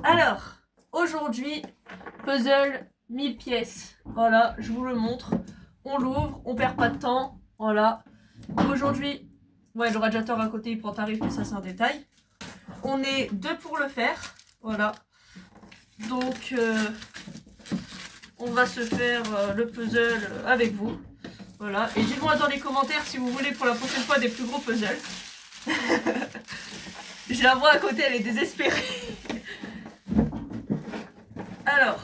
Alors, aujourd'hui, puzzle 1000 pièces. Voilà, je vous le montre. On l'ouvre, on perd pas de temps. Voilà. Aujourd'hui, ouais, le radiateur à côté il prend tarif, mais ça c'est un détail. On est deux pour le faire. Voilà. Donc, on va se faire le puzzle avec vous. Voilà. Et dites-moi dans les commentaires si vous voulez pour la prochaine fois des plus gros puzzles. Je la vois à côté, elle est désespérée. Alors,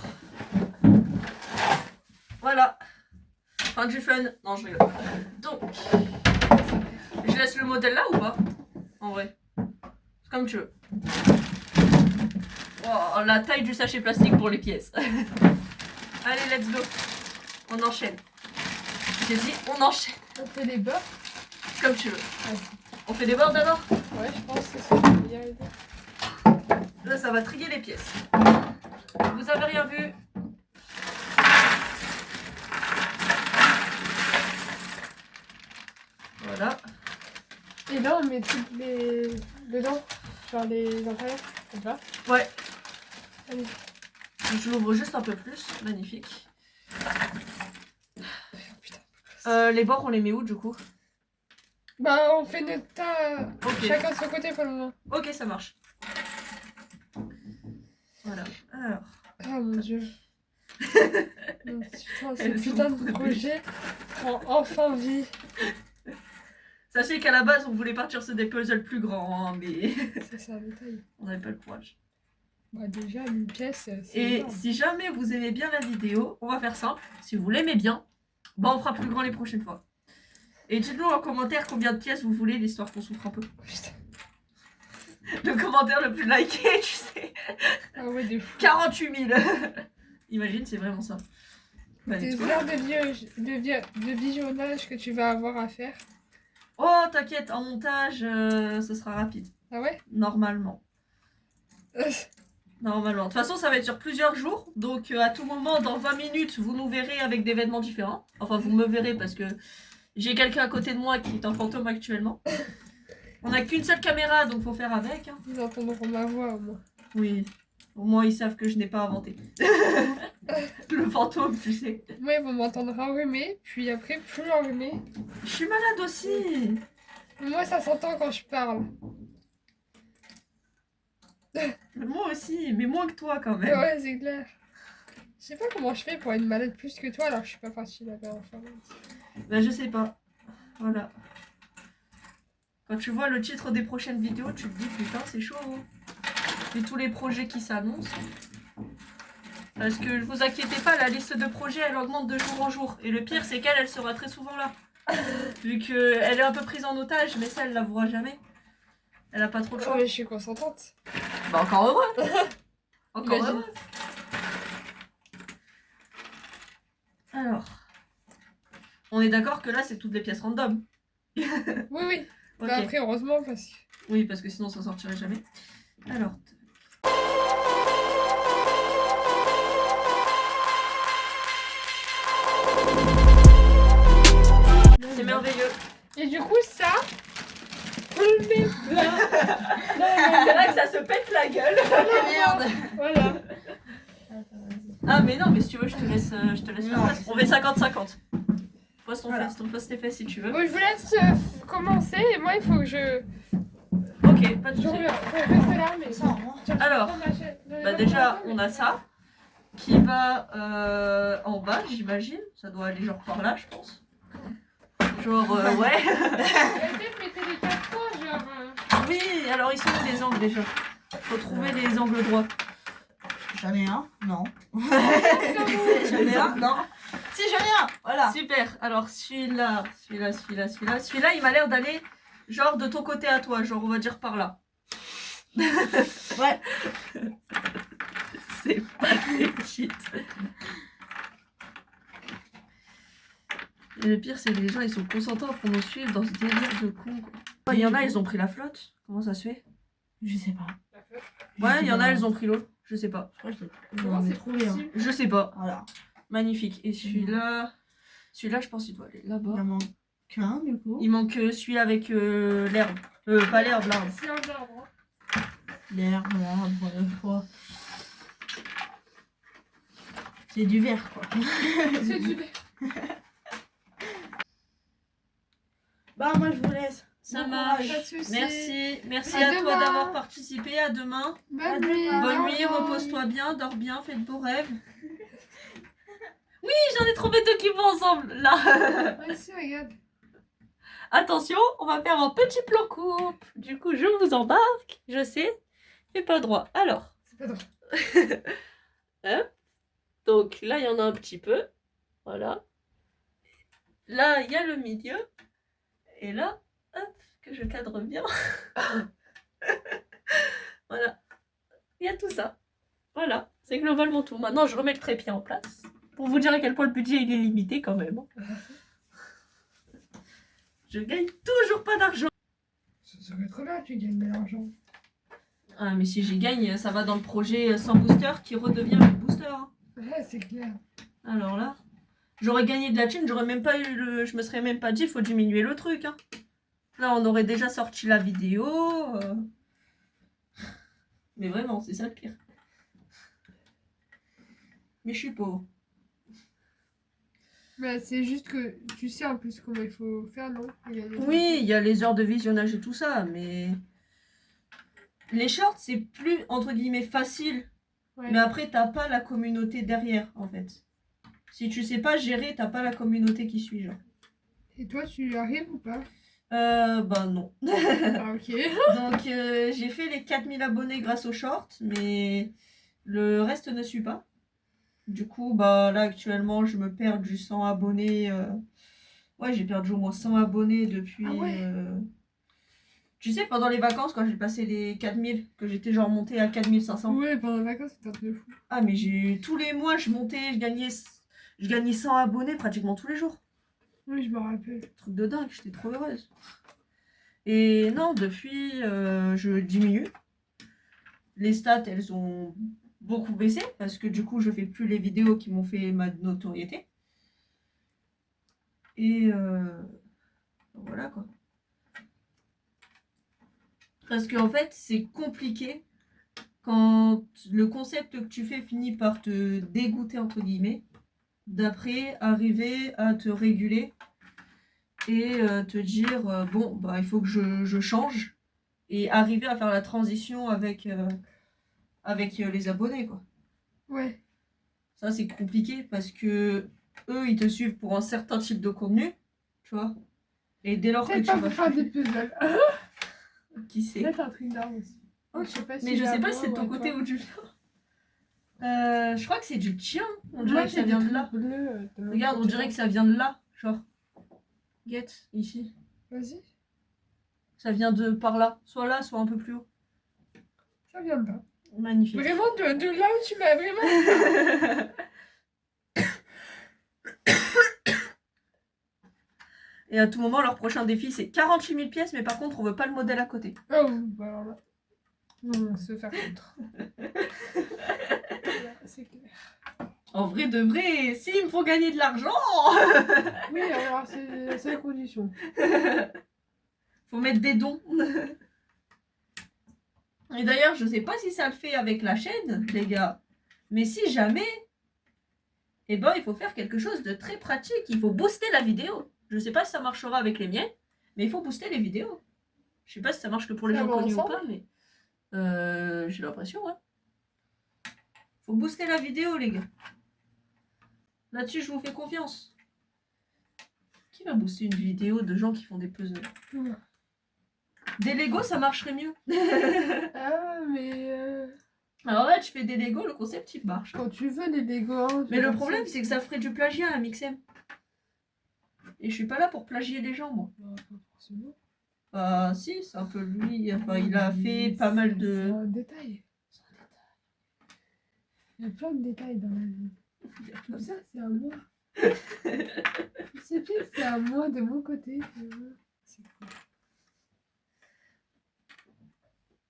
voilà. Fin du fun. Non, je rigole. Donc, je laisse le modèle là ou pas? En vrai. C'est comme tu veux. Oh, la taille du sachet plastique pour les pièces. Allez, let's go. On enchaîne. J'ai dit, on enchaîne. On fait des beurres. Comme tu veux. Vas-y. On fait des bords d'abord? Ouais, je pense que c'est une meilleure idée. Là, ça va trier les pièces. Vous avez rien vu? Voilà. Et là, on met toutes les dedans, genre les intérieurs, comme ça. Ouais. Allez. Je l'ouvre juste un peu plus. Magnifique. Les bords, on les met où du coup? Bah, on fait notre tas Ok. chacun de son côté pour le moment. Ok, ça marche. Voilà. Alors. Ah mon dieu. Non, putain, ce putain de projet prend enfin vie. Sachez qu'à la base, on voulait partir sur des puzzles plus grands, hein, mais Ça, c'est un détail. on n'avait pas le courage. Bah, déjà, une pièce, c'est Et énorme. si jamais vous aimez bien la vidéo, on va faire simple. Si vous l'aimez bien, bah on fera plus grand les prochaines fois. Et dites-nous en commentaire combien de pièces vous voulez, l'histoire qu'on souffre un peu. Putain. Le commentaire le plus liké, tu sais. Ah ouais, des fous. 48 000. Imagine, c'est vraiment ça. Bah, Des let's go. heures de visionnage que tu vas avoir à faire. Oh, t'inquiète, en montage, ce sera rapide. Ah ouais? Normalement. Normalement. De toute façon, ça va être sur plusieurs jours. Donc, à tout moment, dans 20 minutes, vous nous verrez avec des vêtements différents. Enfin, vous me verrez parce que j'ai quelqu'un à côté de moi qui est en fantôme actuellement. On n'a qu'une seule caméra, donc faut faire avec. Hein. Ils entendront ma voix au moins. Oui. Au moins, ils savent que je n'ai pas inventé. Le fantôme, tu sais. Moi, ils vont m'entendre enrhumé, puis après, plus enrhumé. Je suis malade aussi. Moi, ça s'entend quand je parle. Moi aussi, mais moins que toi quand même. Ouais, c'est clair. Je sais pas comment je fais pour être malade plus que toi, alors que je suis pas partie là-bas en pharmacie. Ben, je sais pas. Voilà. Quand tu vois le titre des prochaines vidéos, tu te dis putain, c'est chaud. Hein. Et tous les projets qui s'annoncent. Parce que ne vous inquiétez pas, la liste de projets elle augmente de jour en jour. Et le pire, c'est qu'elle, elle sera très souvent là. Vu qu'elle est un peu prise en otage, mais ça, elle l'avouera jamais. Elle a pas trop de choix. Mais je suis consentante. Bah, encore heureux. Encore Imagine. heureux. Alors. On est d'accord que là, c'est toutes les pièces random. Oui, oui. Ok. Bah après, heureusement, parce que... Oui, parce que sinon, ça sortirait jamais. Alors. C'est merveilleux. Et du coup, ça... On le met là. C'est là que ça se pète la gueule. Merde. Voilà. Ah, mais non, mais si tu veux, je te laisse faire place. On fait 50-50. Pose tes fesses si tu veux. Bon, je vous laisse commencer, et moi, il faut que je... Ok, pas de Je soucis. reste là, mais... Ça, moi. Alors, bah déjà, on a ça qui va en bas, j'imagine. Ça doit aller genre par là, je pense. Genre, ouais. Peut-être mettez les 4 fois, genre... Oui, alors ils sont où les angles déjà? Faut trouver les angles droits. J'en ai un, non. J'en ai un, non. Si, j'en ai un, voilà. Super, alors celui-là, celui-là, il m'a l'air d'aller genre de ton côté à toi, genre on va dire par là. Ouais. C'est pathétique. Et le pire, c'est que les gens, ils sont consentants pour nous suivre dans ce délire de con. Il y en a, ils ont pris la flotte. Comment ça se fait? Je sais pas. Ouais, il y en a, elles ont pris l'eau. Je sais pas. Je crois que je l'ai Comment on est c'est trouvé. Hein. possible? Je sais pas. Voilà. Magnifique. Et celui-là, je pense qu'il doit aller Il là-bas. en manque qu'un, du coup. Il manque celui avec l'herbe. Pas l'herbe, l'arbre. C'est un arbre. L'air, voilà. C'est du verre, quoi. C'est du verre. Bah, moi, je vous laisse. Ça Bon marche. courage. Pas de soucis. Merci À à toi demain. d'avoir participé. À demain. Bonne nuit. Bonne nuit, Au revoir. repose-toi bien, dors bien, fais de beaux rêves. Oui, j'en ai trouvé deux qui vont ensemble, là. Ouais, si, regarde. Attention, on va faire un petit plan coupe. Du coup, je vous embarque. Je sais, c'est pas droit. Alors, C'est pas drôle. hop. Donc là, il y en a un petit peu. Voilà. Là, il y a le milieu. Et là, hop, que je cadre bien. Voilà. Il y a tout ça. Voilà, c'est globalement tout. Maintenant, je remets le trépied en place. Pour vous dire à quel point le budget il est limité quand même. Je gagne toujours pas d'argent. Ça serait trop bien, tu gagnes de l'argent. Ah, mais si j'y gagne, ça va dans le projet sans booster qui redevient avec booster. Hein. Ouais, c'est clair. Alors là, j'aurais gagné de la thune, j'aurais même pas eu le. Je me serais même pas dit, faut diminuer le truc. Hein. Là, on aurait déjà sorti la vidéo. Mais vraiment, c'est ça le pire. Mais je suis pauvre. Bah, c'est juste que tu sais en plus comment il faut faire, non? Oui, il y a les heures de visionnage et tout ça, mais. Les shorts, c'est plus, entre guillemets, facile. Ouais. Mais après, t'as pas la communauté derrière, en fait. Si tu sais pas gérer, t'as pas la communauté qui suit, genre. Et toi, tu arrives ou pas? Bah non. Ah, ok. Donc, j'ai fait les 4000 abonnés grâce aux shorts, mais le reste ne suit pas. Du coup, bah là, actuellement, je me perds du 100 abonnés. Ouais, j'ai perdu au moins 100 abonnés depuis... Ah ouais. Tu sais, pendant les vacances, quand j'ai passé les 4000, que j'étais genre montée à 4500. Ouais, pendant les vacances, c'est un truc de fou. Ah, mais tous les mois, je montais, je gagnais 100 abonnés pratiquement tous les jours. Oui, je me rappelle. Truc de dingue, j'étais trop heureuse. Et non, depuis, je diminue. Les stats, elles ont beaucoup baissé parce que du coup, je fais plus les vidéos qui m'ont fait ma notoriété. Et voilà quoi. Parce qu'en fait, c'est compliqué quand le concept que tu fais finit par te dégoûter, entre guillemets, d'après arriver à te réguler et te dire bon, bah, il faut que je change et arriver à faire la transition avec les abonnés, quoi. Ouais. Ça, c'est compliqué parce que eux, ils te suivent pour un certain type de contenu, tu vois. Et dès lors que Peut-être tu pas vas pour faire des puzzles. qui sait. Peut-être un truc d'arbre aussi. Oh, Je sais pas si mais je sais à pas moi si c'est de ou ton à côté toi. ou du mien. Je crois que c'est du tien. On dirait Moi, que ça j'ai vient des de là. trucs bleus, de l'autre Regarde, on côté. dirait que ça vient de là. Genre. Guette, ici. Vas-y, Ça vient de par là. Soit là, soit un peu plus haut. ça vient de là. Magnifique. Vraiment, de là où tu m'as vraiment... Et à tout moment, leur prochain défi, c'est 48 000 pièces, mais par contre, on veut pas le modèle à côté. Oh, bah alors là. Non, se faire contre. Voilà, c'est clair. En vrai de vrai, s'il me faut gagner de l'argent, Oui, alors c'est la seule condition. faut mettre des dons. Et d'ailleurs, je sais pas si ça le fait avec la chaîne, les gars. Mais si jamais, eh ben, il faut faire quelque chose de très pratique. Il faut booster la vidéo. Je sais pas si ça marchera avec les miennes, mais il faut booster les vidéos. Je sais pas si ça marche que pour les Ça gens va connus ou ensemble pas, mais j'ai l'impression, ouais. Faut booster la vidéo, les gars. Là-dessus, je vous fais confiance. Qui va booster une vidéo de gens qui font des puzzles? Ouais. Des Lego, ça marcherait mieux. Ah, mais... Alors là, tu fais des Lego, le concept, il marche. Quand tu veux des Lego... hein, Mais tu le vois, problème, c'est que ça ferait du plagiat à Mixem. Et je suis pas là pour plagier les gens, moi. Bah, pas forcément. Bah si, c'est un peu lui. Enfin, il a fait pas mal C'est de... un détail. Il y a plein de détails dans la vie. Tout ça, c'est à moi. C'est pire, c'est à moi de mon côté. C'est cool.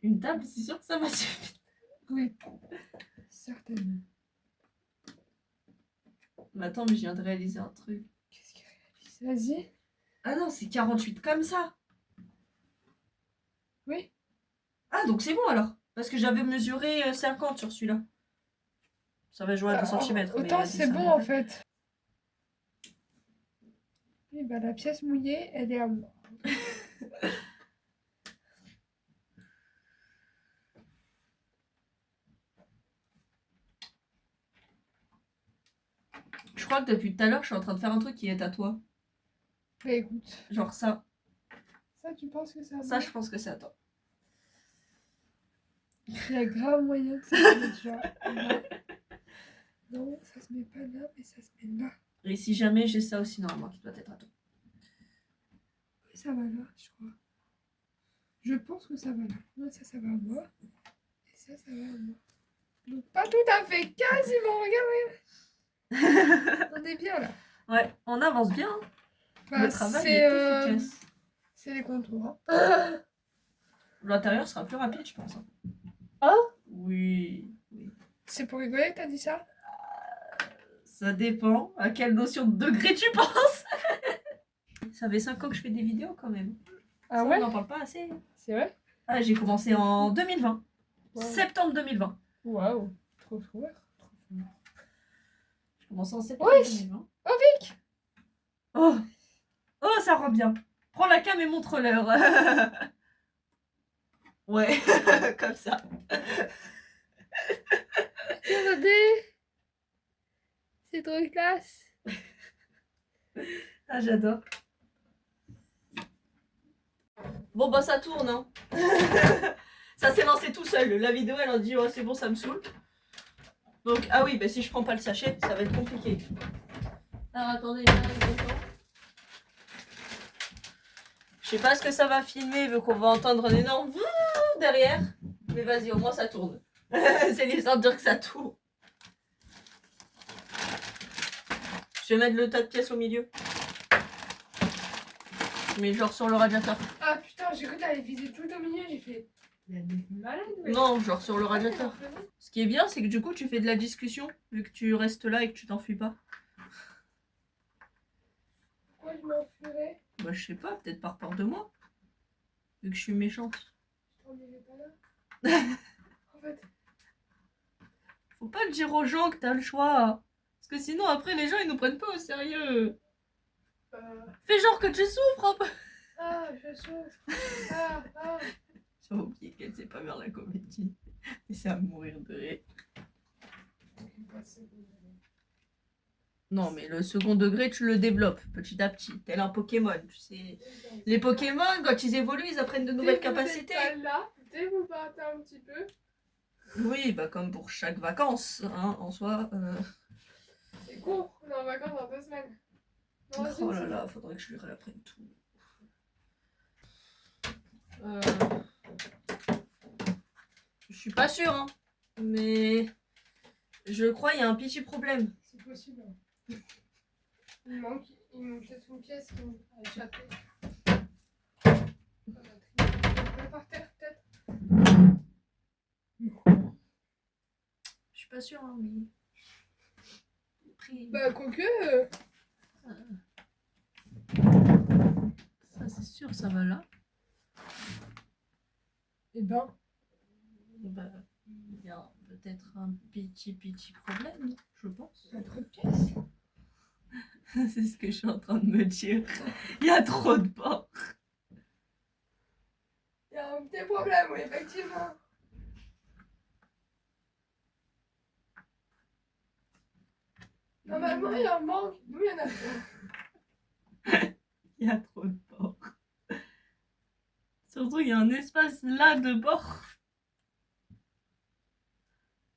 Une table, c'est sûr que ça va suffire. Oui, certainement. Mais attends, mais je viens de réaliser un truc. Qu'est-ce qu'il réalise? Vas-y. Ah non, c'est 48 comme ça. Oui. Ah, donc c'est bon alors. Parce que j'avais mesuré 50 sur celui-là. Ça va jouer à 2 cm. Autant c'est bon en fait. Et bah, la pièce mouillée, elle est à moi. Je crois que depuis tout à l'heure, je suis en train de faire un truc qui est à toi. Bah écoute, Genre ça. ça tu penses que ça Ça, je pense que c'est à toi. Il y a grave moyen que ça se mette genre là. Non, ça se met pas là, mais ça se met là. Et si jamais j'ai ça aussi, normalement, qui doit être à toi. Oui, ça va là, je crois. Je pense que ça va là. Non, ça va à moi. Et ça va à moi. Donc pas tout à fait, quasiment, regardez. On est bien là. Ouais, on avance bien. Hein. Bah, Le travail c'est est efficace. c'est les contours. Hein. L'intérieur sera plus rapide, je pense. Hein. Ah Oui. C'est pour rigoler que t'as dit ça? Ça dépend. À quelle notion de degré tu penses? Ça fait 5 ans que je fais des vidéos quand même. Ah Ça, ouais? on n'en parle pas assez. C'est vrai? Ah, j'ai commencé en 2020. Wow. Septembre 2020. Waouh, trop fort. J'ai commencé en septembre Oui. 2020. Oh Vic! Oh, oh, ça rend bien. Prends la cam et montre-leur. Ouais, comme ça. Regardez! C'est trop classe! Ah, j'adore. Bon, bah, ça tourne, hein. Ça s'est lancé tout seul. La vidéo, elle a dit, oh, c'est bon, ça me saoule. Donc, ah oui, bah, si je prends pas le sachet, ça va être compliqué. Alors, attendez, je sais pas ce que ça va filmer, vu qu'on va entendre un énorme derrière. Mais vas-y, au moins, ça tourne. C'est l'histoire de dire que ça tourne. Je vais mettre le tas de pièces au milieu. Mais genre sur le radiateur. Ah putain, j'ai cru que t'allais viser tout au milieu, j'ai fait. Il y a des malades, mais. Non, genre sur le radiateur. Ce qui est bien, c'est que du coup, tu fais de la discussion, vu que tu restes là et que tu t'enfuis pas. Pourquoi je m'enfuirais? Bah, je sais pas, peut-être par peur de moi. Vu que je suis méchante. Je t'enverrai pas là. En fait. Faut pas le dire aux gens que t'as le choix. Parce que sinon, après, les gens, ils nous prennent pas au sérieux. Fais genre que tu souffres un peu. Ah, je souffre. Ah. J'ai oublié qu'elle sait pas faire la comédie. Et c'est à mourir de rire. Non, mais le second degré, tu le développes petit à petit, tel un Pokémon. Tu sais. Les Pokémon, quand ils évoluent, ils apprennent de nouvelles capacités. Dès que vous partez un petit peu. Oui, bah comme pour chaque vacances, hein, en soi. C'est court, on est en vacances dans 2 semaines. Non, Oh là là, faudrait que je lui réapprenne tout. Je suis pas sûre, hein, mais je crois qu'il y a un petit problème. C'est possible. Il manque peut-être une pièce qui a échappé. Par terre, peut-être. Je suis pas sûre, hein, mais. Bah, quoique. Ça, c'est sûr, ça va là. Eh ben. Bah, il y a peut-être un petit problème, je pense. Il y a trop de pièces. C'est ce que je suis en train de me dire. Il y a trop de bords. Il y a un petit problème, oui, effectivement. Normalement, il y en manque. Nous, il y en a trop. Il y a trop de bords. Surtout, il y a un espace là de bord.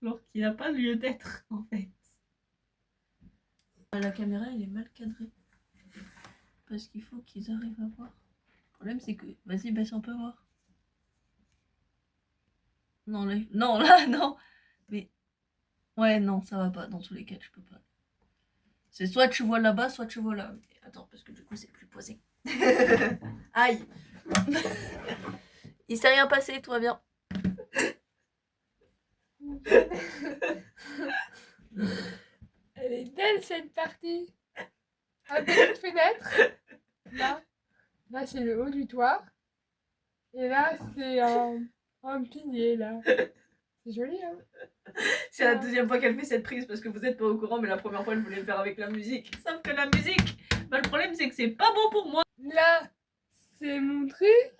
Alors qu'il n'y a pas lieu d'être, en fait. La caméra, elle est mal cadrée. Parce qu'il faut qu'ils arrivent à voir. Le problème, c'est que... Vas-y, baisse un peu, voir. Non, là, non, là, non. Mais... Ouais, non, ça va pas. Dans tous les cas, je peux pas. C'est soit tu vois là-bas, soit tu vois là. Mais attends, parce que du coup, c'est plus posé. Aïe. Il s'est rien passé, toi, bien. Elle est belle, cette partie. Un petite fenêtre. Là c'est le haut du toit. Et là, c'est un un pilier là. C'est joli, hein. C'est la deuxième fois qu'elle fait cette prise parce que vous êtes pas au courant, mais la première fois, elle voulait le faire avec la musique. Sauf que la musique, bah, le problème, c'est que c'est pas bon pour moi. Là, c'est mon truc.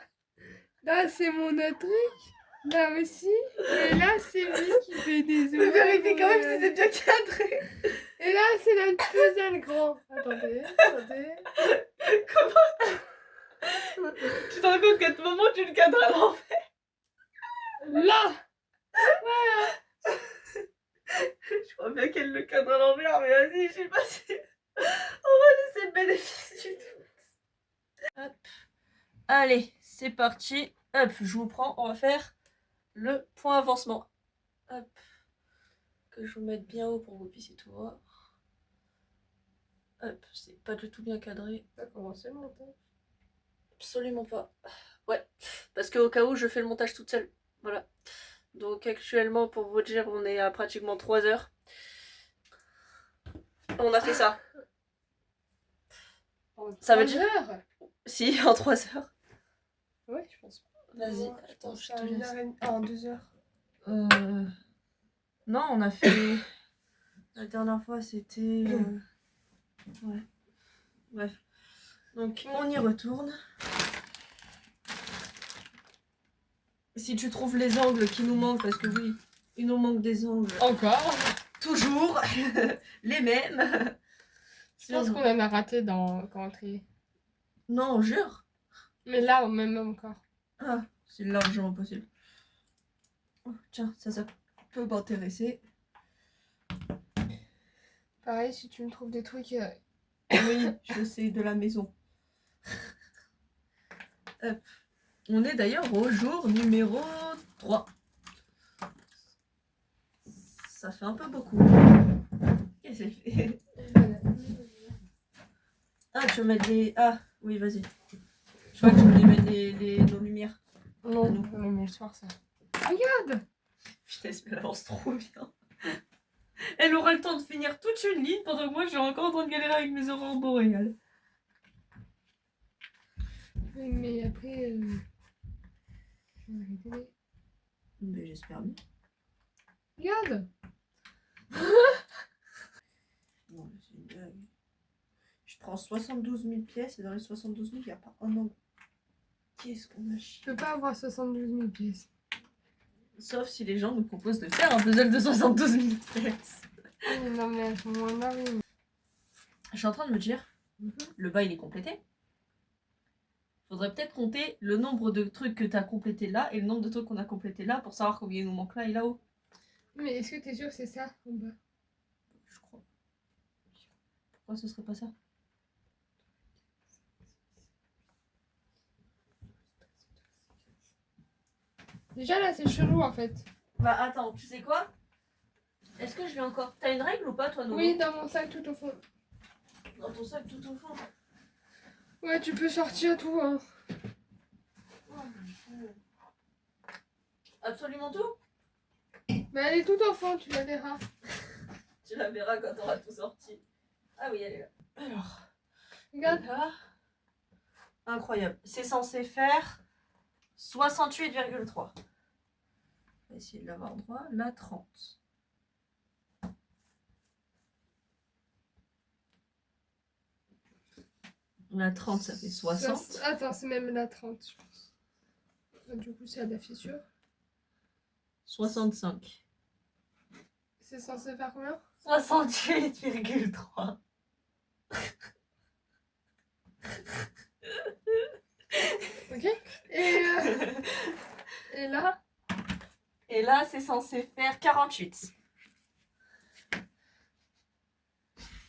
Là, c'est mon autre truc. Là aussi. Et là, c'est lui qui fait des Mais oreilles. vérifie quand même si c'est bien cadré. Et là, c'est notre puzzle grand. Attendez. Comment tu te rends compte qu'à tout moment, tu le cadres à l'envers? Là. Je crois bien qu'elle le cadre à l'envers, mais vas-y, je sais pas si... On va laisser le bénéfice du doute. Hop. Allez, c'est parti. Hop, je vous prends, on va faire le point avancement. Hop. Que je vous mette bien haut pour que vous puissiez tout voir. Hop, c'est pas du tout bien cadré. Ça commence le montage. Absolument pas. Ouais, parce qu'au cas où, je fais le montage toute seule. Voilà. Donc actuellement, pour vous dire, on est à pratiquement 3 heures. On a fait ça. Ça veut dire... heures. Si, en 3 heures. Ouais, je pense. Vas-y, Moi, je attends, pense je à te une laisse. heure et demie. En 2 heures. Non, on a fait... La dernière fois, c'était... Ouais. Bref. Donc, on y retourne. Si tu trouves les angles qui nous manquent, parce que oui, il nous manque des angles. Encore. Toujours les mêmes. Je pense qu'on en a raté dans quand on triait. Non, jure. Mais là, même encore. Ah, c'est largement possible. Oh, tiens, ça peut m'intéresser. Pareil, si tu me trouves des trucs. Oui, je sais, de la maison. Hop. On est d'ailleurs au jour numéro 3. Ça fait un peu beaucoup. Qu'est-ce que c'est fait? Ah, tu veux mettre les... Ah, oui, vas-y. Je crois que je voulais mettre nos lumières. Non, on met le soir ça. Regarde. Putain, elle avance trop bien. Elle aura le temps de finir toute une ligne pendant que moi je suis encore en train de galérer avec mes aurores boréales. Oui, mais après. Je vais arrêter. Mais j'espère bien. Regarde. Non, mais c'est une blague. Je prends 72 000 pièces et dans les 72 000, il n'y a pas un angle. Qu'est-ce qu'on a chié. Je peux pas avoir 72 000 pièces. Sauf si les gens nous proposent de faire un puzzle de 72 000 pièces. Oui, non, mais à ce moment-là, oui. Je suis en train de me dire, le bas il est complété. Faudrait peut-être compter le nombre de trucs que tu as complété là et le nombre de trucs qu'on a complété là pour savoir combien il nous manque là et là-haut. Mais est-ce que t'es sûr que c'est ça en bas? Je crois. Pourquoi ce serait pas ça? Déjà là, c'est chelou en fait. Bah attends, tu sais quoi? Est-ce que je l'ai encore? T'as une règle ou pas toi, Nono? Oui, dans mon sac tout au fond. Dans ton sac tout au fond. Ouais, tu peux sortir tout, hein. Absolument tout? Mais elle est tout au fond, tu la verras. Tu la verras quand t'auras tout sorti. Ah oui, elle est là. Alors, Regarde. là. Incroyable. C'est censé faire 68,3. On va essayer de l'avoir droit. Là, 30. La 30, ça fait 60. Attends, c'est même la 30, je pense. Du coup, c'est à la fissure. 65. C'est censé faire combien? 68,3. Ok. Et là? Et là, c'est censé faire 48.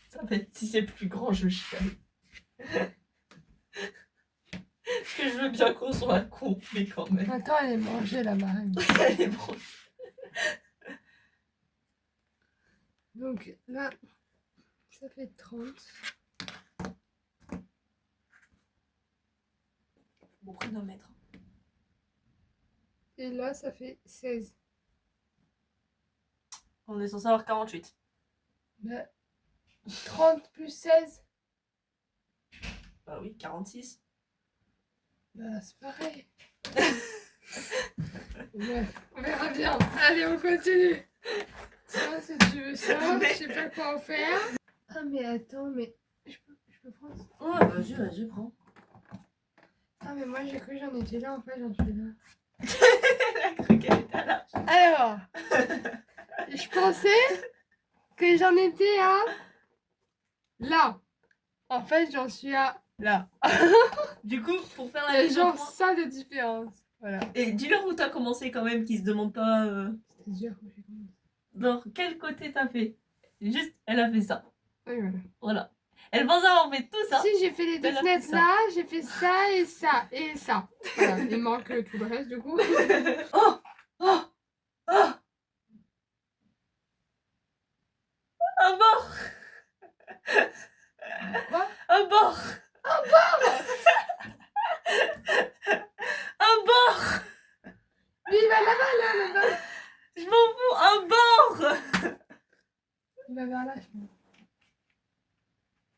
Ça fait, si c'est plus grand, je chiale. Parce que je veux bien qu'on soit complet quand même. Attends, elle est mangée la marraine. Elle est bon. Donc là, ça fait 30. Bon, chronomètre. Et là, ça fait 16. On est censé avoir 48. Bah, 30 plus 16. Bah oui, 46. Bah, c'est pareil. Bref, on verra bien. Allez, on continue. Tiens, si tu veux ça, je sais pas quoi en faire. Ah, mais attends, mais je peux prendre ça? Ouais, vas-y, prends. Ah, mais moi j'ai cru que j'en étais là, en fait, j'en suis là. Elle a cru qu'elle était là. Alors, je pensais que j'en étais à là. En fait, j'en suis à là. Du coup, pour faire Il la y a mise au genre point. ça de différence. Voilà. Et dis-leur où t'as commencé quand même, qu'ils se demandent pas C'était dur quand j'ai commencé. dans quel côté t'as fait. Juste, elle a fait ça. Oui, voilà. Voilà. Elle pense avoir fait tout ça. Si j'ai fait les deux Elle a fait fenêtres ça. là, j'ai fait ça et ça et ça. Voilà, il manque tout le reste du coup. Oh Oh Oh Un bord Quoi? Un bord Un bord Lui il va là-bas, là-bas. Je m'en fous, un bord Il va vers là, je pense.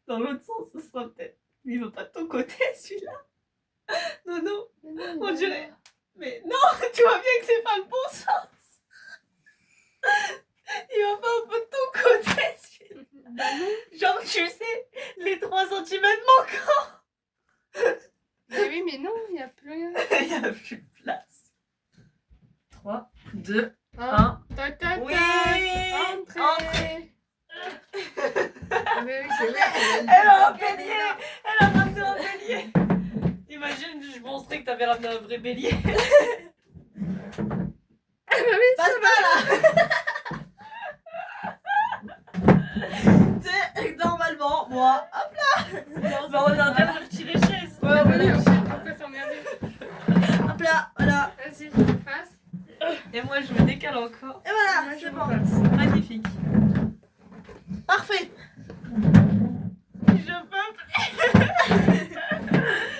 Dans l'autre sens, ce sera peut-être. Mais il va pas de ton côté, celui-là. Non, non. Mais non, il On va dirait- là. Mais non, tu vois bien que c'est pas le bon sens. Il va pas un peu de ton côté, celui-là. Bah non. Genre, tu sais, les 3 cm manquants. Mais oui, mais non, il n'y a plus rien. Il y a plus de place. 3, 2, Hein? 1. Tac, tac, Oui. tac. Entrez. Entrez. Ah, mais oui, c'est vrai. Elle a un bélier. Elle a ramené un bélier. Imagine, je penserais que t'avais ramené un vrai bélier. Ah, bah oui, Passe pas là. Tu sais, normalement, moi, hop là. Bah, on a interdit de retirer les chaises. Ouais, oui, voilà. on sait pourquoi s'emmerder. Hop là, voilà. Vas-y, passe. Et moi, je me décale encore. Et voilà, Moi, je c'est me bon. passe. Magnifique. Parfait. Je peux plus.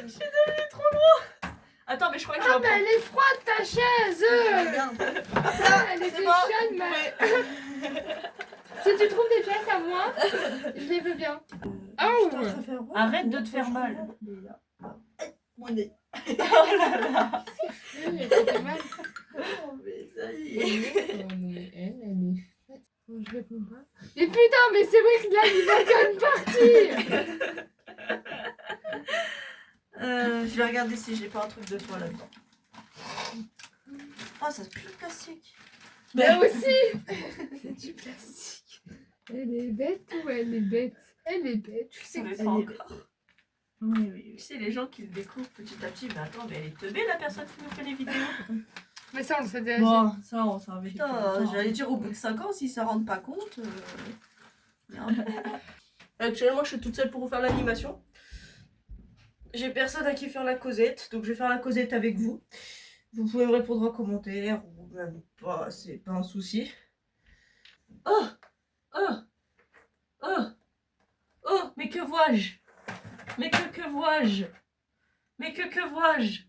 Je suis devenue trop loin. Attends, mais je crois que je Ah, vais mais elle est froide ta chaise. Regarde. Ah, elle C'est était bon. chaude, mais... Si tu trouves des pièces à moi, je les veux bien. Oh. Arrête de te faire mal. Mon nez. Oui, ça fait mal. Oh, mais ça y est. Oh, mais elle est faite. Bon, je réponds pas. Mais putain, mais c'est vrai que là, il va quand même partir. Je vais regarder si j'ai pas un truc de toi là-dedans. Oh, ça pue le plastique. Là aussi. C'est du plastique. Elle est bête ou elle est bête? Elle est bête. Tu sais Elle pas est encore. Oui, oui, Tu sais, les gens qui le découvrent petit à petit. Mais attends, mais elle est teubée, la personne qui nous fait les vidéos. Mais ça, on le sait déjà. Bon, ça, on s'en avait Putain, j'allais dire au bout de 5 ans, s'ils s'en rendent pas compte. Merde. Actuellement, je suis toute seule pour vous faire l'animation. J'ai personne à qui faire la causette, donc je vais faire la causette avec vous. Vous pouvez me répondre en commentaire ou même pas, c'est pas un souci. Oh! Oh! Oh! Oh! Mais que vois-je? Mais que vois-je? Mais que vois-je?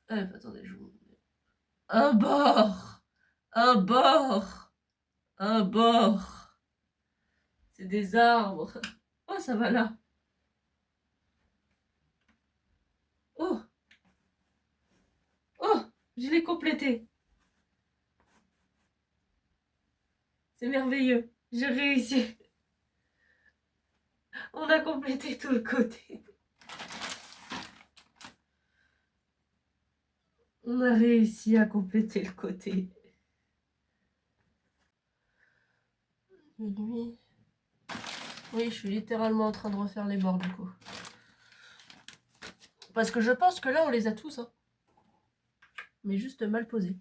Attendez, je vous... Un bord! Un bord! Un bord! C'est des arbres. Oh, ça va là. Oh! Oh! Je l'ai complété. C'est merveilleux. J'ai réussi. On a complété tout le côté. On a réussi à compléter le côté. Nuit. Oui, je suis littéralement en train de refaire les bords du coup. Parce que je pense que là, on les a tous. Hein. Mais juste mal posés.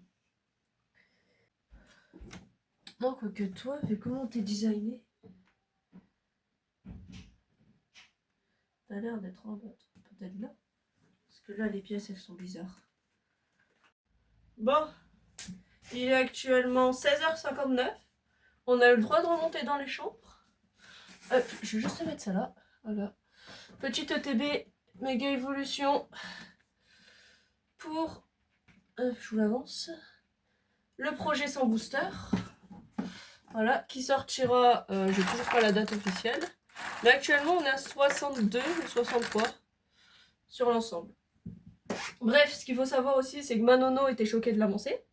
Non, quoique toi, vu comment t'es designé. T'as l'air d'être en bas. Peut-être là. Parce que là, les pièces, elles sont bizarres. Bon. Il est actuellement 16h59. On a eu le droit de remonter dans les chambres. Je vais juste mettre ça là. Voilà. Petite ETB, méga évolution. Pour... je vous l'avance. Le projet sans booster. Voilà, qui sortira, j'ai toujours pas la date officielle. Mais actuellement, on est à 62 ou 63 sur l'ensemble. Bref, ce qu'il faut savoir aussi, c'est que Manono était choquée de l'avancer.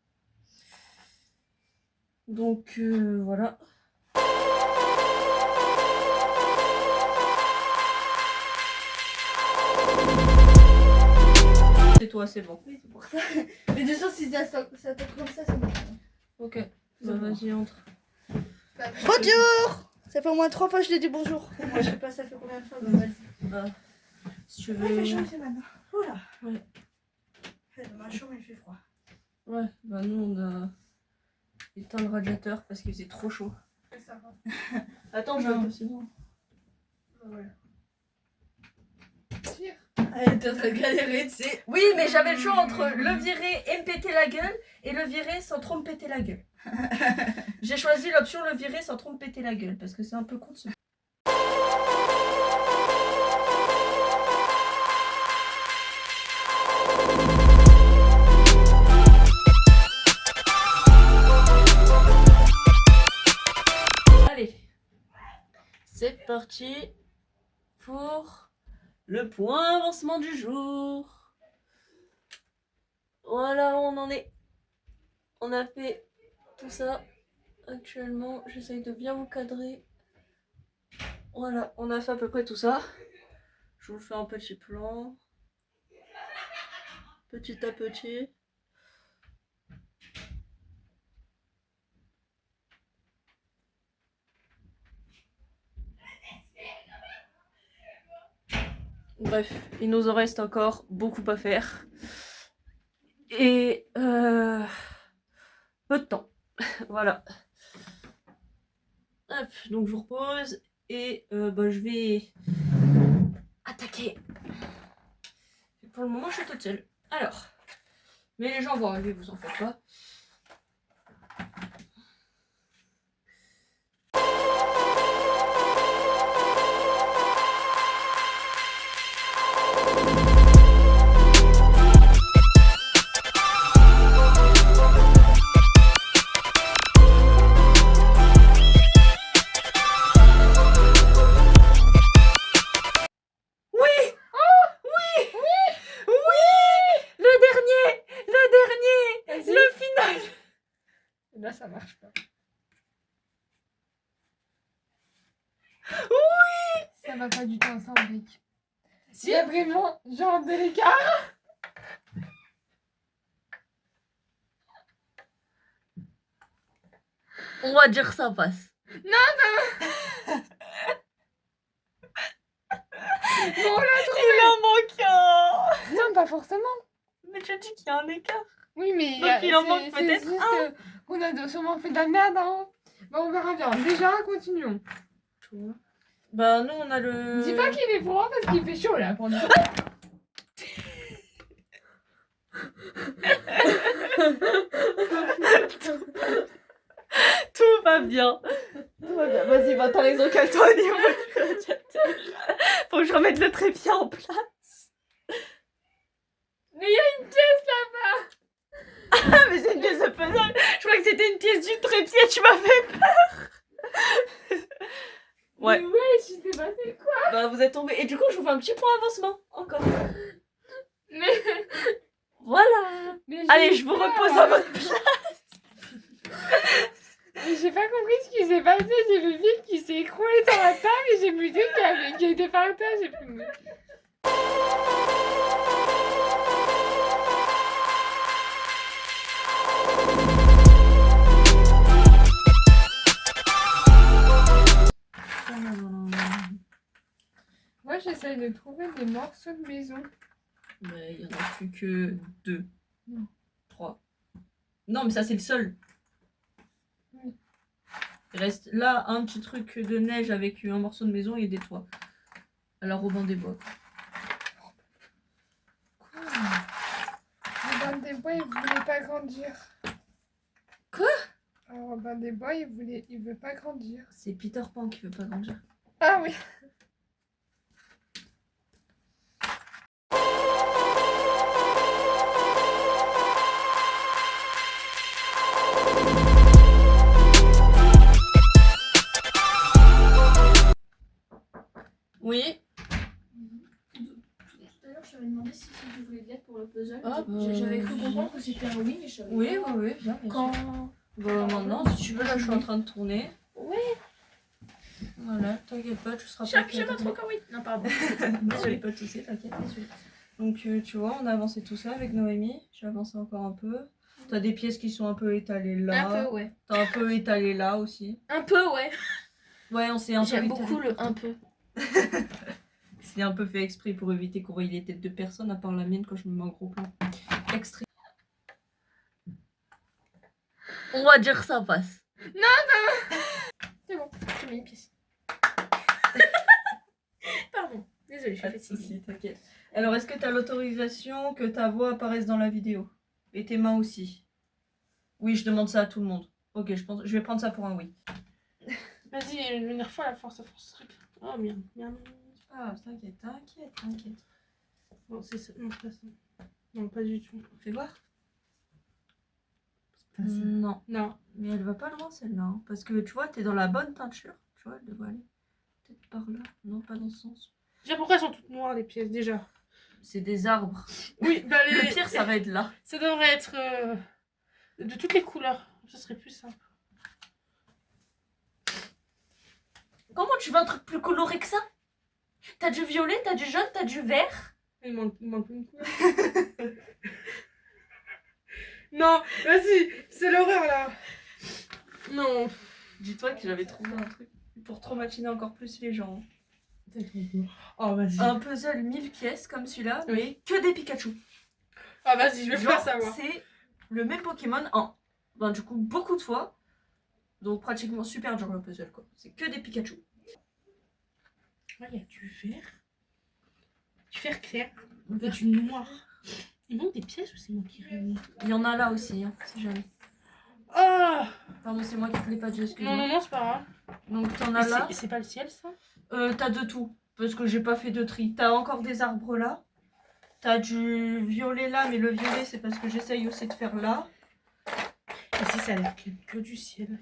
Donc voilà. C'est toi, c'est bon. Oui, c'est pour ça. Mais de toute façon, si ça tombe comme ça bon. Ok, bah vas-y, entre. Bonjour. Ça fait au moins 3 fois que je l'ai dit bonjour. Moi, je sais pas, ça fait combien de fois, mais vas-y. Si tu Il fait chaud veux. ici maintenant. Oula. Ouais. Dans ma chambre, il fait froid. Ouais, bah nous on a éteint le radiateur parce qu'il faisait trop chaud. Ça va. Attends, je vais un peu sinon. Voilà. Tire. Elle était en train de galérer, tu sais. Oui, mais j'avais le choix entre le virer et me péter la gueule et le virer sans trop me péter la gueule. J'ai choisi l'option le virer sans trop me péter la gueule parce que c'est un peu con de se... Allez, c'est parti pour le point avancement du jour. Voilà où on en est. On a fait tout ça. Actuellement, j'essaye de bien vous cadrer. Voilà, on a fait à peu près tout ça. Je vous fais un petit plan. Petit à petit. Bref, il nous en reste encore beaucoup à faire. Et peu de temps. Voilà. Hop, donc je vous repose et je vais attaquer. Et pour le moment, je suis toute seule. Alors, mais les gens vont arriver, vous en faites pas. Là, ça marche pas. Oui! Ça va pas du tout ensemble, Rick. Il y a vraiment genre de l'écart. On va dire que ça passe. Bon, là, Il en manque un! non, pas forcément. Mais tu dis qu'il y a un écart. Oui, mais Donc, il en manque c'est peut-être juste qu'on a sûrement fait de la merde. Hein. Bon, on verra bien. Déjà, continuons. Bah nous on a le... Dis pas qu'il est froid parce qu'il fait chaud là pour nous. Tout va bien. Tout va bien. Vas-y, bah t'as raison, calme-toi au niveau du radiateur. Faut que je remette le trépied en place. Mais il y a une pièce là-bas. Ah mais c'est une pièce de puzzle. Je crois que c'était une pièce du trépied, tu m'as fait peur. Ouais. Mais ouais, je sais pas c'est quoi. Bah vous êtes tombés. Et du coup je vous fais un petit point avancement. Encore. Mais... Voilà. mais Allez, je vous repose à votre place. Mais j'ai pas compris ce qui s'est passé. J'ai vu vite qui s'est écroulé sur la table et j'ai vu tout qui était par terre. J'ai plus... Moi, j'essaye de trouver des morceaux de maison. Mais il y en a plus que 2. Non. 3. Non, mais ça, c'est le sol. Oui. Il reste là un petit truc de neige avec un morceau de maison et des toits. Alors, Robin des Bois. Quoi? Robin des Bois, il voulait pas grandir. Quoi? Alors, Robin des Bois, il veut pas grandir. C'est Peter Pan qui veut pas grandir. Ah oui. Oui. Tout à l'heure, je t'avais demandé si tu voulais de l'aide pour le puzzle. c'était un oui, mais je savais Oui, pas. oui, bien sûr. Quand... Bah, maintenant, si tu veux, là, je suis en train de tourner. Ouais. Voilà, t'inquiète pas, tu seras J'aime pas trop quand oui. Non, pardon. Désolée, pas de soucis, t'inquiète. Donc, tu vois, on a avancé tout ça avec Noémie. J'ai avancé encore un peu. T'as des pièces qui sont un peu étalées là. Un peu, ouais. T'as un peu étalé là aussi. Un peu, ouais. Ouais, on s'est un peu J'aime étalé. beaucoup le un peu. C'est un peu fait exprès pour éviter qu'on voie les têtes de personne, à part la mienne quand je me mets en gros plan. Extrait. On va dire que ça passe. C'est bon, j'ai mis une pièce. Pardon, désolée, je suis Pas de fatiguée. soucis, t'inquiète. Alors, est-ce que t'as l'autorisation que ta voix apparaisse dans la vidéo? Et tes mains aussi? Oui, je demande ça à tout le monde. Ok, je vais prendre ça pour un oui. Vas-y, une dernière fois, la force ce truc. Oh merde, merde. Ah, t'inquiète. Bon, c'est ça. Non, c'est pas ça. Non, pas du tout. Fais voir. Pas ça. Non, Non. mais elle va pas loin celle-là. Hein, parce que tu vois, t'es dans la bonne teinture. Tu vois, elle devrait aller peut-être par là. Non, pas dans ce sens. Déjà, pourquoi elles sont toutes noires, les pièces, déjà? C'est des arbres. Oui, bah les... Le pire, ça va être là. Ça devrait être de toutes les couleurs. Ce serait plus simple. Comment tu veux un truc plus coloré que ça? T'as du violet, t'as du jaune, t'as du vert. Il manque une couleur. Non, vas-y, c'est l'horreur là. Non. Dis-toi que j'avais trouvé un truc pour traumatiner encore plus les gens. Oh, vas-y. Un puzzle 1000 pièces comme celui-là, Oui. mais que des Pikachu. Ah, vas-y, je vais Genre, pas savoir. c'est le même Pokémon en, ben, du coup, beaucoup de fois. Donc pratiquement super dur le puzzle, quoi. C'est que des Pikachu. Là, il y a du vert clair, et du noir. Il manque des pièces ou c'est moi qui rêve? Il y en a là aussi, hein, si jamais. Ah Pardon, c'est moi qui te l'ai pas dit, excuse-moi. non, c'est pas grave. Donc t'en as Mais là. c'est pas le ciel, ça? T'as de tout, parce que j'ai pas fait de tri. T'as encore des arbres là. T'as du violet là, mais le violet c'est parce que j'essaye aussi de faire là. Et si ça a l'air que du ciel.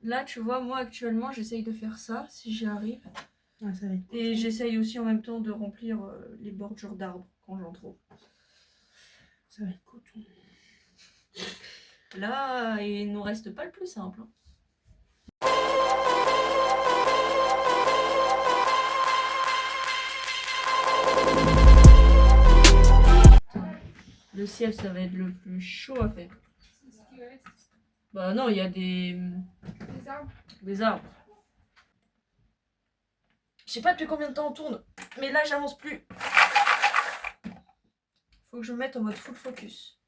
Là, tu vois, moi actuellement j'essaye de faire ça, si j'y arrive. Ah, ça va être... Et j'essaye aussi en même temps de remplir les bordures d'arbres quand j'en trouve. Ça va être coton. Là, il nous reste pas le plus simple. Hein. Le ciel, ça va être le plus chaud à faire. C'est ce qui reste. Bah non, il y a des arbres. des arbres. Je sais pas depuis combien de temps on tourne, mais là j'avance plus. Faut que je me mette en mode full focus.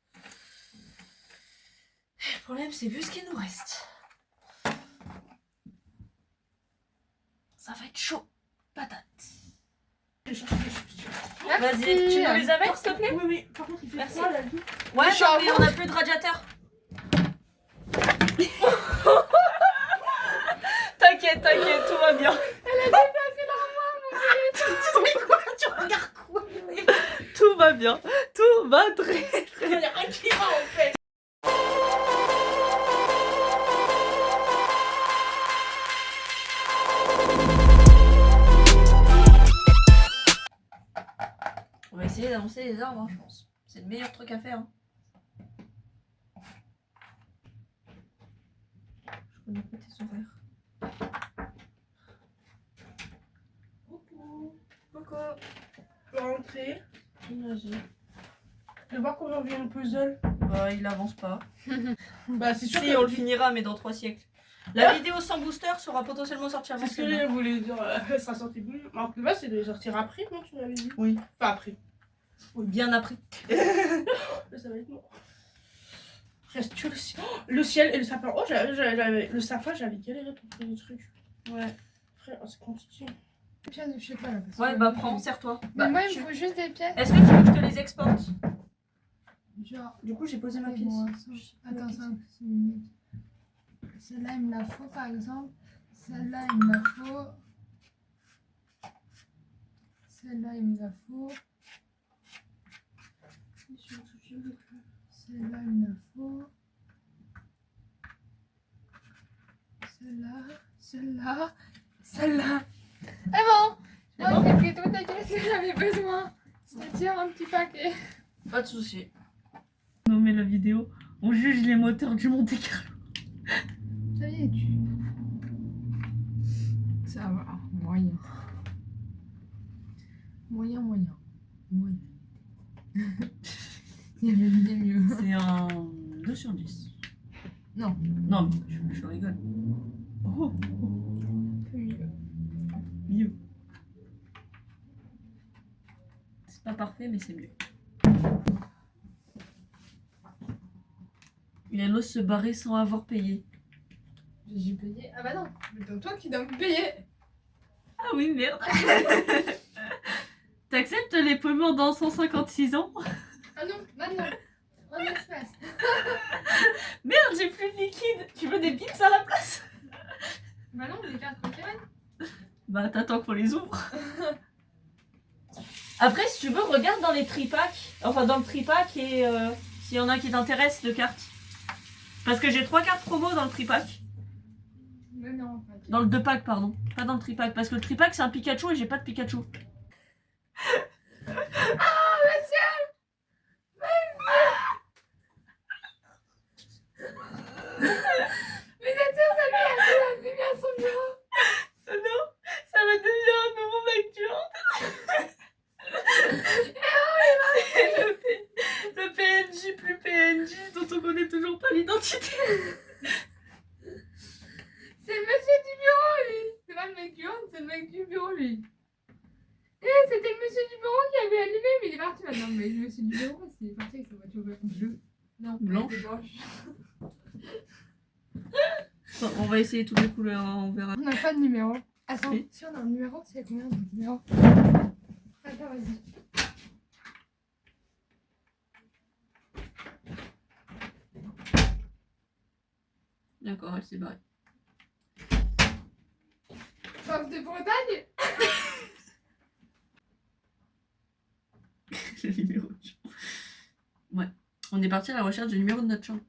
Le problème, c'est vu ce qu'il nous reste. Ça va être chaud. Patate. Vas-y, tu nous les amènes s'il te plaît? Oui, par contre, il fait Merci. froid là. Ouais, non, mais on a plus de radiateur. T'inquiète, tout va bien. Elle a déplacé l'armoire, mon Dieu. Tu regardes quoi? Tout va bien. Tout va très bien. rien qui va en fait. On va essayer d'avancer les arbres, hein, je pense. C'est le meilleur truc à faire. Hein. Je connais pas tes horaires. Coucou. Coucou. Je vais rentrer. Vas-y. Je vais voir comment vient le puzzle. Bah, il avance pas. Bah, c'est sûr Si, que on le finira, mais dans 3 siècles. La vidéo sans booster sera potentiellement sortie avant c'est ce que celle-là. je voulais dire. Ça sera sorti plus. Alors que là, c'est de sortir après, non, tu m'avais dit? Oui. Pas après. Bien après. Là, ça va être bon. Reste que le ciel. Oh, le ciel et le sapin. Oh, le sapin, j'avais galéré pour trouver des trucs. Ouais. Frère, c'est compliqué. Pièces, je sais pas là. parce Ouais, que- bah prends, serre-toi. Mais Bah, moi, il me faut juste des pièces. Est-ce que tu veux que je te les exporte? Genre. Du coup, j'ai posé ma Et pièce. bon, attends 5 minutes. Celle-là, il me la faut par exemple. Celle-là, il me la faut. Celle-là, il me la faut. Celle-là, il me la faut. Celle-là. Et bon, moi j'ai pris toutes les pièces que j'avais besoin. C'est-à-dire un petit paquet. Pas de soucis. Nommer la vidéo. On juge les moteurs du Monte Carlo. Ça y est, tu. Ça va, moyen. Moyen. Il y avait des mieux. C'est un 2 sur 10. Non. Non, je rigole. Oh, mieux. C'est pas parfait, mais c'est mieux. Il ose se barrer sans avoir payé. J'ai payé. Ah bah non, mais c'est toi qui dois me payer. Ah oui, merde. T'acceptes les paiements dans 156 ans? Ah non, maintenant. En espèces. Merde, j'ai plus de liquide. Tu veux des pips à la place? Bah non, les cartes préférées. Bah t'attends qu'on les ouvre. Après, si tu veux, regarde dans les tripacks. Enfin, dans le tripack et s'il y en a qui t'intéressent de cartes. Parce que j'ai 3 cartes promo dans le tripack. Mais non, pas Dans le 2 pack, pardon. Pas dans le tripack. Parce que le tripack, c'est un Pikachu et j'ai pas de Pikachu. Mais c'est sûr, ça lui a bien son bureau. Non, ça va devenir un nouveau mec du le PNJ plus PNJ dont on connaît toujours pas l'identité. C'est le monsieur du bureau, lui. C'est pas le mec du hand, c'est le mec du bureau, lui. C'était le monsieur du bureau qui avait allumé, mais il est parti maintenant. Mais le monsieur du bureau, il est parti avec sa voiture bleue. Non, Blanche. elle était blanche. On va essayer toutes les couleurs, hein, on verra. On n'a pas de numéro. Attends, Oui. si on a un numéro, c'est combien de numéro? Attends, vas-y. D'accord, elle s'est barrée. Fauve de Bretagne. Le numéro de chambre. Ouais. On est parti à la recherche du numéro de notre chambre.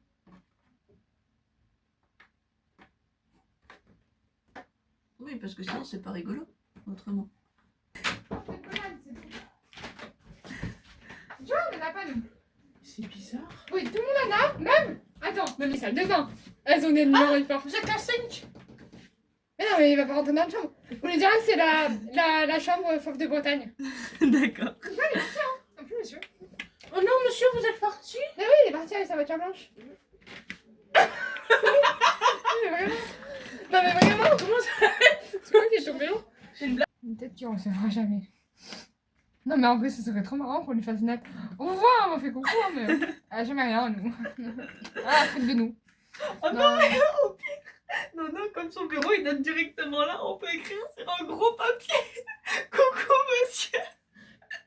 Oui, parce que sinon c'est pas rigolo, autrement. Fauve de Bretagne, c'est tout. Tu vois, on n'en a pas, nous. C'est bizarre. Oui, tout le monde en a, même. Attends, même les salles de bain. Elles ont des numéros de porte. Vous êtes à 5. Mais non, mais il va pas rentrer dans la chambre. On lui dira que c'est la chambre Fauve de Bretagne. D'accord. Non plus, monsieur. Oh non, monsieur, vous êtes parti. Mais oui, il est parti avec sa voiture blanche. Mais vraiment. Non, mais vraiment. Comment ça? C'est quoi qui est tombé? C'est une blague. Peut-être qu'il recevra jamais. Non, mais en vrai, ce serait trop marrant qu'on lui fasse une lettre. Au revoir, on fait coucou, hein, mais. Elle a jamais rien, nous. Ah, faute de nous. Oh non, mais au pire. Non, comme son bureau il donne directement là, on peut écrire sur un gros papier. Coucou monsieur.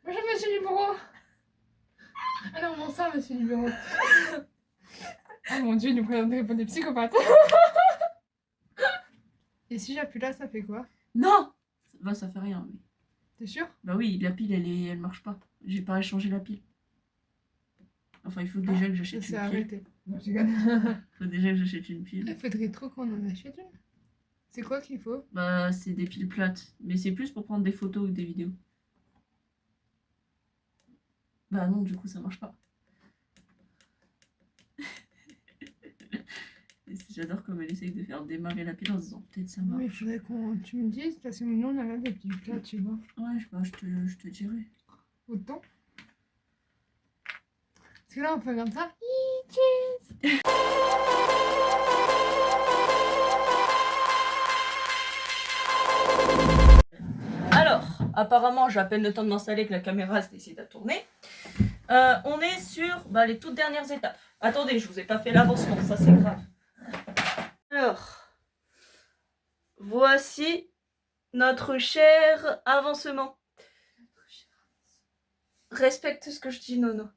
Bonjour, monsieur du bureau. Ah non, bon sang, monsieur du bureau. Oh mon dieu, il nous présenterait pour des psychopathes. Et si j'appuie là, ça fait quoi? Non. Bah ça fait rien, mais. T'es sûr? Bah oui, la pile elle marche pas. J'ai pas changé la pile. Enfin, il faut déjà que Ça j'achète s'est une pile. arrêté. Non, je déconne. Il faut déjà que j'achète une pile. Il faudrait trop qu'on en achète une. C'est quoi qu'il faut? Bah, c'est des piles plates. Mais c'est plus pour prendre des photos ou des vidéos. Bah non, du coup, ça marche pas. Et j'adore comme elle essaye de faire démarrer la pile en se disant peut-être ça Non, marche. mais il faudrait que tu me dises, parce que nous, on a des petits plats, tu vois. Ouais, je te dirai. Autant. Parce que là, on fait comme ça. Alors, apparemment, j'ai à peine le temps de m'installer que la caméra se décide à tourner. On est sur les toutes dernières étapes. Attendez, je vous ai pas fait l'avancement, ça c'est grave. Alors, voici notre cher avancement. Respecte ce que je dis, Nono.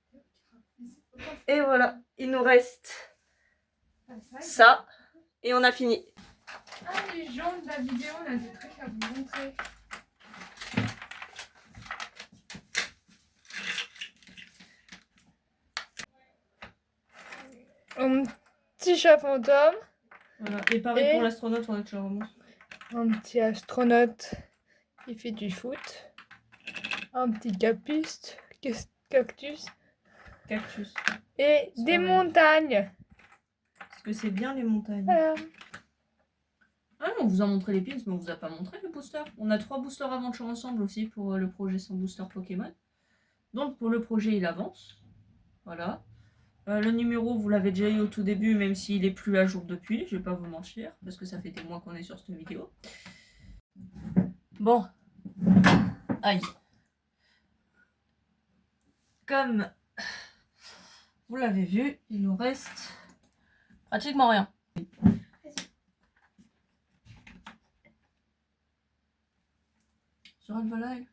Et voilà, il nous reste ça et on a fini. Ah, les gens de la vidéo, on a des trucs à vous montrer. Un petit chat fantôme. Voilà. Et pareil Et- pour l'astronaute, on a toujours vraiment. Un petit astronaute qui fait du foot. Un petit cactus. cactus. Et C'est des pas mal. montagnes. Parce que c'est bien les montagnes. Voilà. Ah, on vous a montré les pins, mais on vous a pas montré le booster. On a 3 boosters aventure ensemble aussi pour le projet sans booster Pokémon. Donc pour le projet, il avance. Voilà. Le numéro, vous l'avez déjà eu au tout début, même s'il est plus à jour depuis. Je vais pas vous mentir, parce que ça fait des mois qu'on est sur cette vidéo. Bon. Aïe. Comme vous l'avez vu, il nous reste pratiquement rien. Sur Alvalaï,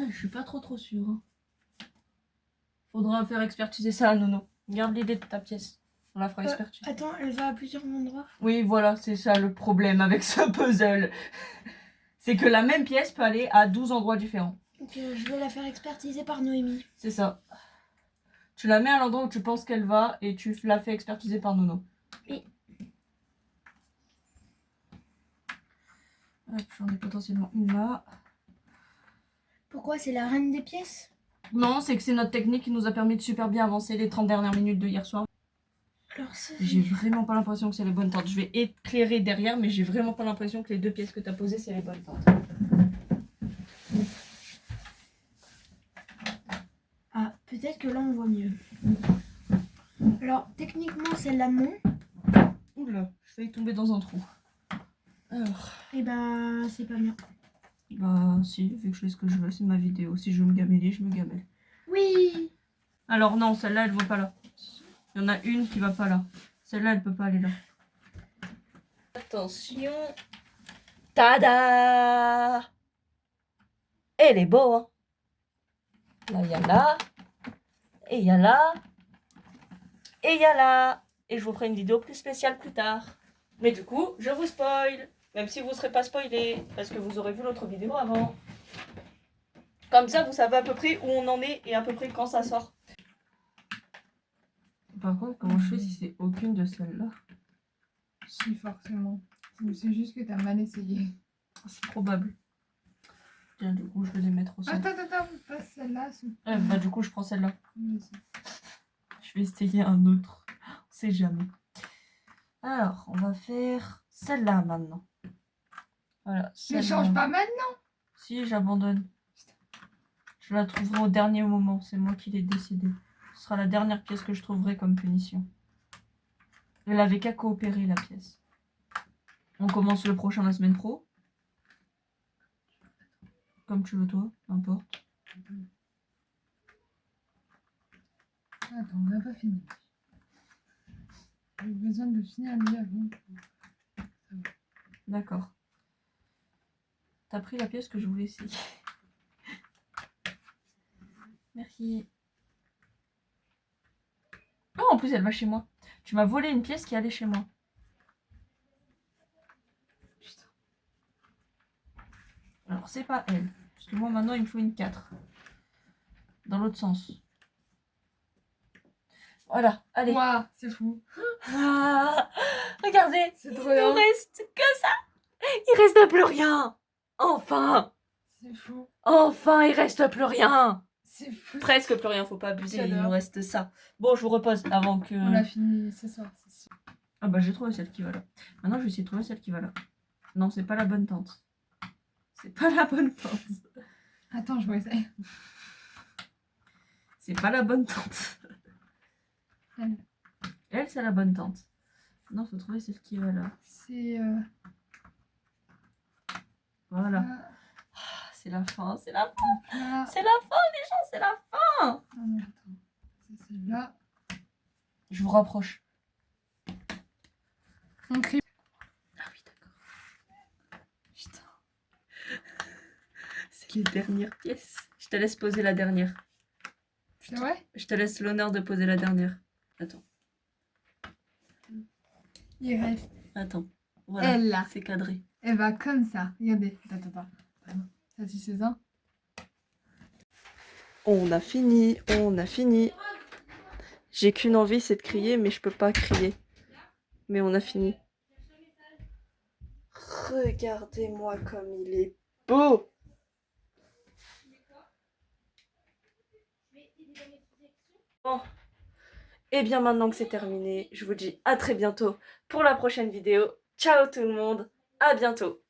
je suis pas trop sûre. Hein. Faudra faire expertiser ça à Nono. Garde l'idée de ta pièce. On la fera expertiser. Attends, elle va à plusieurs endroits. Oui, voilà, c'est ça le problème avec ce puzzle. C'est que la même pièce peut aller à 12 endroits différents. Donc je vais la faire expertiser par Noémie. C'est ça. Tu la mets à l'endroit où tu penses qu'elle va et tu la fais expertiser par Nono. Oui. Hop, j'en ai potentiellement une là. Pourquoi c'est la reine des pièces? Non, c'est que c'est notre technique qui nous a permis de super bien avancer les 30 dernières minutes de hier soir. Alors c'est... J'ai vraiment pas l'impression que c'est les bonnes tentes. Je vais éclairer derrière, mais j'ai vraiment pas l'impression que les 2 pièces que tu as posées, c'est les bonnes tentes. Ah, peut-être que là on voit mieux. Alors techniquement celle-là non. Oula, je failli tomber dans un trou. Alors, Et ben c'est pas bien. bah si, vu que je fais ce que je veux, c'est ma vidéo. Si je veux me gameler, je me gamelle. Oui. Alors non, celle-là, elle va pas là. Il y en a une qui va pas là. Celle-là, elle peut pas aller là. Attention. Tada! Elle est beau, hein. Là, il y a là. Et il y a là. Et il y a là. Et je vous ferai une vidéo plus spéciale plus tard. Mais du coup, je vous spoil. Même si vous ne serez pas spoilé. Parce que vous aurez vu l'autre vidéo avant. Comme ça, vous savez à peu près où on en est et à peu près quand ça sort. Par contre, comment je fais si c'est aucune de celles-là? Si, forcément. C'est juste que t'as mal essayé. C'est probable. Tiens, du coup, je vais les mettre au centre. Attends, pas celle-là. Bah, du coup, je prends celle-là. Vas-y. Je vais essayer un autre. On sait jamais. Alors, on va faire celle-là maintenant. Voilà. Ne celle-là. change pas maintenant. Si, j'abandonne. Je la trouverai au dernier moment. C'est moi qui l'ai décidé. Ce sera la dernière pièce que je trouverai comme punition. Elle avait qu'à coopérer, la pièce. On commence le prochain la semaine pro. Comme tu veux, toi. N'importe. Attends, on n'a pas fini. J'ai besoin de finir lui avant. D'accord. T'as pris la pièce que je voulais essayer. Merci. Oh, en plus, elle va chez moi. Tu m'as volé une pièce qui allait chez moi. Putain. Alors, c'est pas elle. Parce que moi, maintenant, il me faut une 4. Dans l'autre sens. Voilà, allez. Waouh, c'est fou. Ah, regardez, C'est il trop ne bien. reste que ça. Il reste plus rien. Enfin. C'est fou. Enfin, il reste plus rien. C'est fou. Presque plus rien, faut pas abuser, il J'adore. nous reste ça. Bon, je vous repose avant que... On l'a fini ce soir, c'est sûr. Ah bah j'ai trouvé celle qui va là. Maintenant je vais essayer de trouver celle qui va là. Non, c'est pas la bonne tente. C'est pas la bonne tente. Attends, je vais essayer. C'est pas la bonne tente. Elle. Elle, c'est la bonne tente. Non, faut trouver celle qui va là. C'est... Voilà. Ah, Ah, c'est la fin, c'est la fin. là. C'est la fin, les gens, c'est la fin. Ah non, attends. C'est celle-là. Je vous rapproche. On crie. Ah oui, d'accord. Putain. C'est les dernières pièces. Je te laisse poser la dernière. C'est vrai? Je te laisse l'honneur de poser la dernière. Attends, Il reste. attends. Voilà, Elle là. c'est cadré. Elle va comme ça. Regardez. Attends. Ça, c'est ça. On a fini, on a fini. J'ai qu'une envie, c'est de crier, mais je peux pas crier. Mais on a fini. Regardez-moi comme il est beau. Bon. Et bien maintenant que c'est terminé, je vous dis à très bientôt pour la prochaine vidéo. Ciao tout le monde, à bientôt.